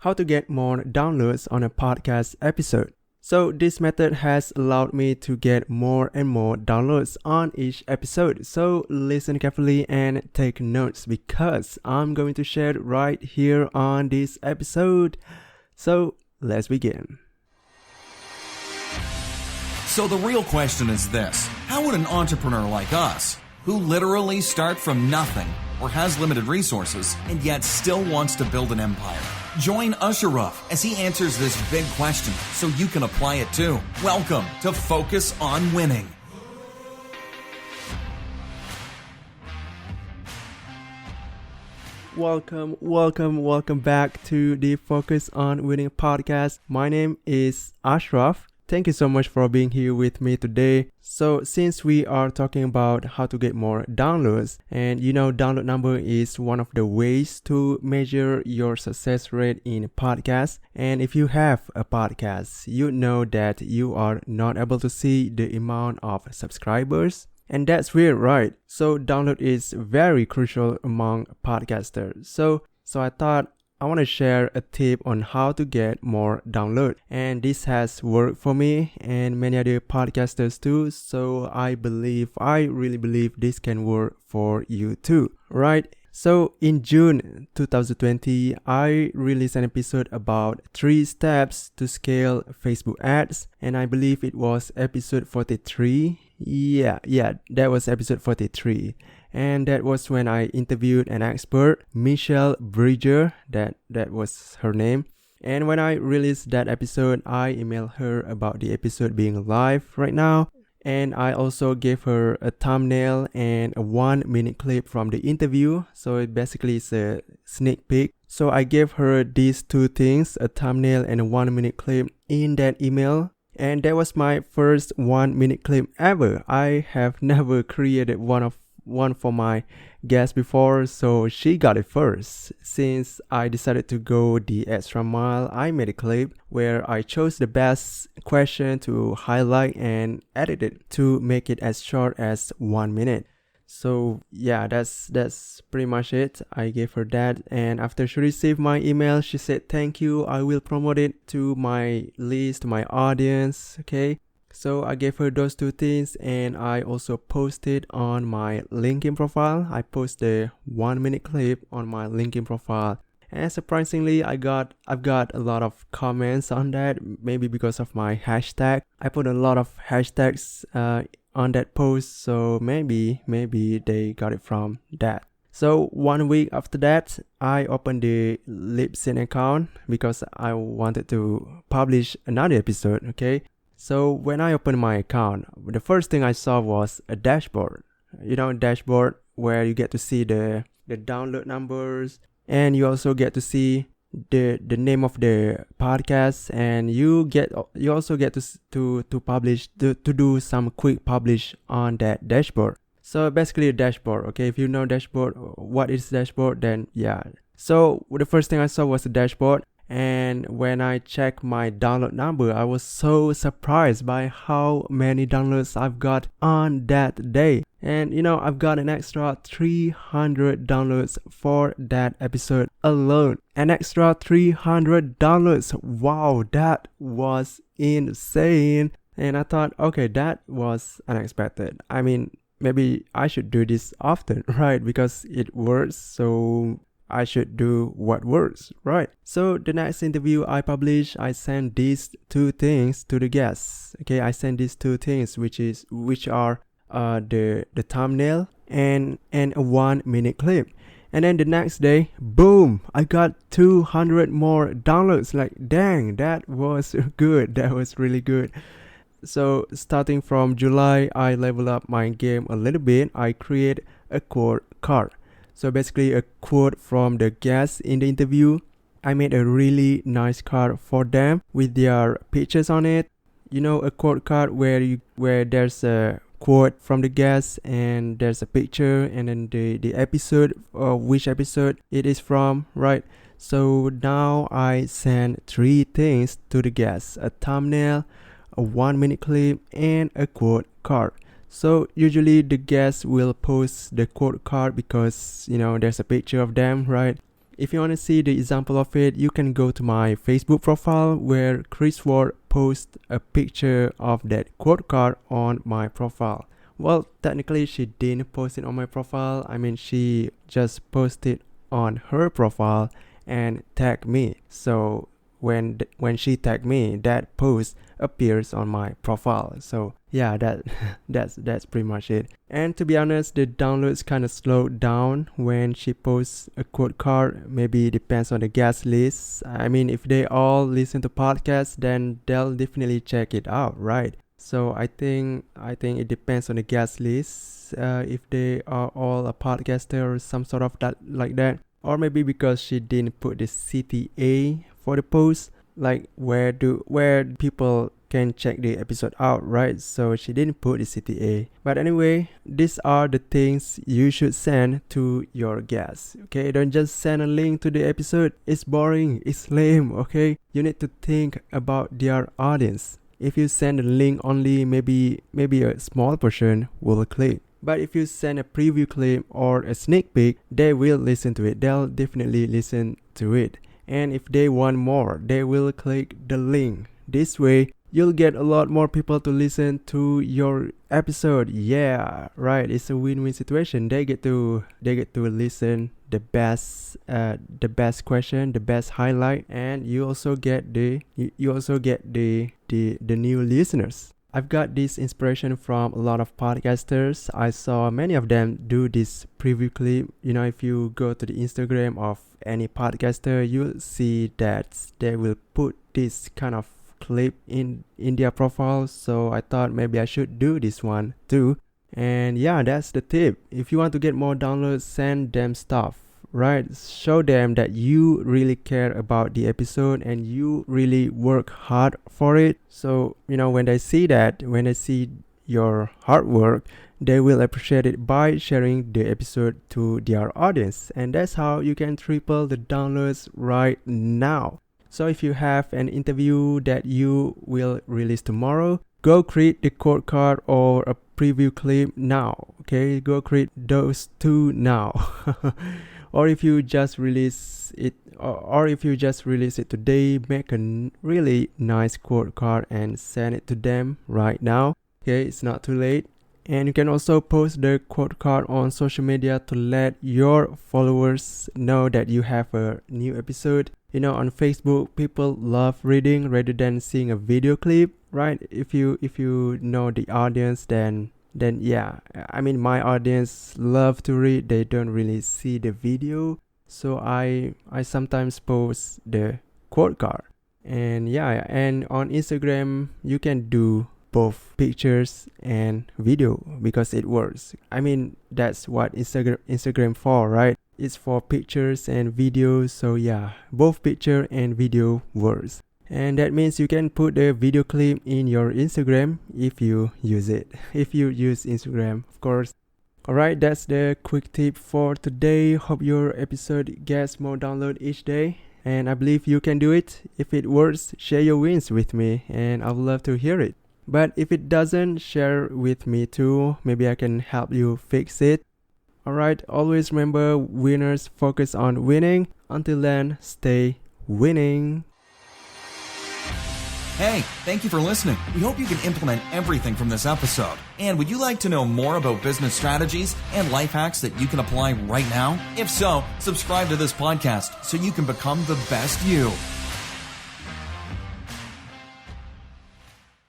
how to get more downloads on a podcast episode. So this method has allowed me to get more and more downloads on each episode. So listen carefully and take notes because I'm going to share it right here on this episode. So let's begin. So the real question is this: how would an entrepreneur like us, who literally start from nothing or has limited resources and yet still wants to build an empire, join Ashraf as he answers this big question so you can apply it too? Welcome to Focus on Winning. Welcome back to the Focus on Winning podcast. My name is Ashraf. Thank you so much for being here with me today. So since we are talking about how to get more downloads, and download number is one of the ways to measure your success rate in podcasts. And if you have a podcast, you know that you are not able to see the amount of subscribers. And that's weird, right? So download is very crucial among podcasters. So I thought I want to share a tip on how to get more download, and this has worked for me and many other podcasters too. So I really believe this can work for you too, right? So in June 2020, I released an episode about 3 steps to scale Facebook ads, and I believe it was episode 43. Yeah, that was episode 43. And that was when I interviewed an expert, Michelle Bridger, that was her name. And when I released that episode, I emailed her about the episode being live right now. And I also gave her a thumbnail and a 1-minute clip from the interview. So it basically is a sneak peek. So I gave her these 2 things, a thumbnail and a 1-minute clip in that email. And that was my first 1-minute clip ever. I have never created one for my guest before, so she got it first. Since I decided to go the extra mile, I made a clip where I chose the best question to highlight and edit it to make it as short as 1 minute. So yeah, that's pretty much it. I gave her that, and after she received my email, she said thank you, I will promote it to my list, my audience. Okay, so I gave her those 2 things, and I also posted on my LinkedIn profile. I posted a 1-minute clip on my LinkedIn profile, and surprisingly, I've got a lot of comments on that. Maybe because of my hashtag. I put a lot of hashtags on that post, so maybe they got it from that. So 1 week after that, I opened the Libsyn account because I wanted to publish another episode. Okay, so when I opened my account, the first thing I saw was a dashboard. Dashboard where you get to see the download numbers, and you also get to see the name of the podcast, and you also get to publish to do some quick publish on that dashboard. So basically a dashboard. Okay, if you know dashboard, what is dashboard, then yeah. So the first thing I saw was the dashboard, and when I checked my download number, I was so surprised by how many downloads I've got on that day. And I've got an extra 300 downloads for that episode alone. An extra 300 downloads. Wow, that was insane. And I thought, okay, that was unexpected. I mean, maybe I should do this often, right? Because it works, so I should do what works, right? So the next interview I published, I sent these 2 things to the guests. Okay, I sent these 2 things, which are the thumbnail and a 1-minute clip. And then the next day, boom, I got 200 more downloads. Like, dang, that was good. That was really good. So starting from July, I leveled up my game a little bit. I create a quote card. So basically a quote from the guests in the interview. I made a really nice card for them with their pictures on it. A quote card where there's a quote from the guest and there's a picture and then the episode, or which episode it is from, right? So now I send 3 things to the guests: a thumbnail, a 1-minute clip, and a quote card. So usually the guests will post the quote card because there's a picture of them, right? If you want to see the example of it, you can go to my Facebook profile where Chris Ward posts a picture of that quote card on my profile. Well, technically she didn't post it on my profile. I mean, she just posted on her profile and tagged me. So when she tagged me, that post appears on my profile. So yeah, that's pretty much it. And to be honest, the downloads kind of slowed down when she posts a quote card. Maybe it depends on the guest list. I mean, if they all listen to podcasts, then they'll definitely check it out, right? So I think it depends on the guest list. If they are all a podcaster or some sort of that like that, or maybe because she didn't put the CTA for the post, like where people can check the episode out, right? So she didn't put the CTA. But anyway, these are the things you should send to your guests. Okay, don't just send a link to the episode. It's boring, it's lame. Okay, you need to think about their audience. If you send a link only, maybe a small portion will click. But if you send a preview clip or a sneak peek, they will listen to it. They'll definitely listen to it. And if they want more, they will click the link. This way, you'll get a lot more people to listen to your episode. Yeah, right. It's a win-win situation. They get to listen the best question, the best highlight, and you also get the new listeners. I've got this inspiration from a lot of podcasters. I saw many of them do this preview clip. You know, if you go to the Instagram of any podcaster, you'll see that they will put this kind of clip in their profile. So I thought maybe I should do this one too. And yeah, that's the tip. If you want to get more downloads, send them stuff, right? Show them that you really care about the episode and you really work hard for it. So, you know, when they see your hard work, they will appreciate it by sharing the episode to their audience. And that's how you can triple the downloads right now. So if you have an interview that you will release tomorrow, go create the quote card or a preview clip now. Okay, go create those two now. Or if you just release it today, make a really nice quote card and send it to them right now. Okay, it's not too late. And you can also post the quote card on social media to let your followers know that you have a new episode. You know, on Facebook, people love reading rather than seeing a video clip, right? If you know the audience, then yeah. I mean, my audience love to read. They don't really see the video. So I sometimes post the quote card. And yeah, and on Instagram, you can do both pictures and video because it works. I mean, that's what Instagram for, right? It's for pictures and videos. So yeah, both picture and video works. And that means you can put the video clip in your Instagram if you use it. If you use Instagram, of course. Alright, that's the quick tip for today. Hope your episode gets more download each day. And I believe you can do it. If it works, share your wins with me and I would love to hear it. But if it doesn't, share with me too. Maybe I can help you fix it. Alright, always remember, winners focus on winning. Until then, stay winning. Hey, thank you for listening. We hope you can implement everything from this episode. And would you like to know more about business strategies and life hacks that you can apply right now? If so, subscribe to this podcast so you can become the best you.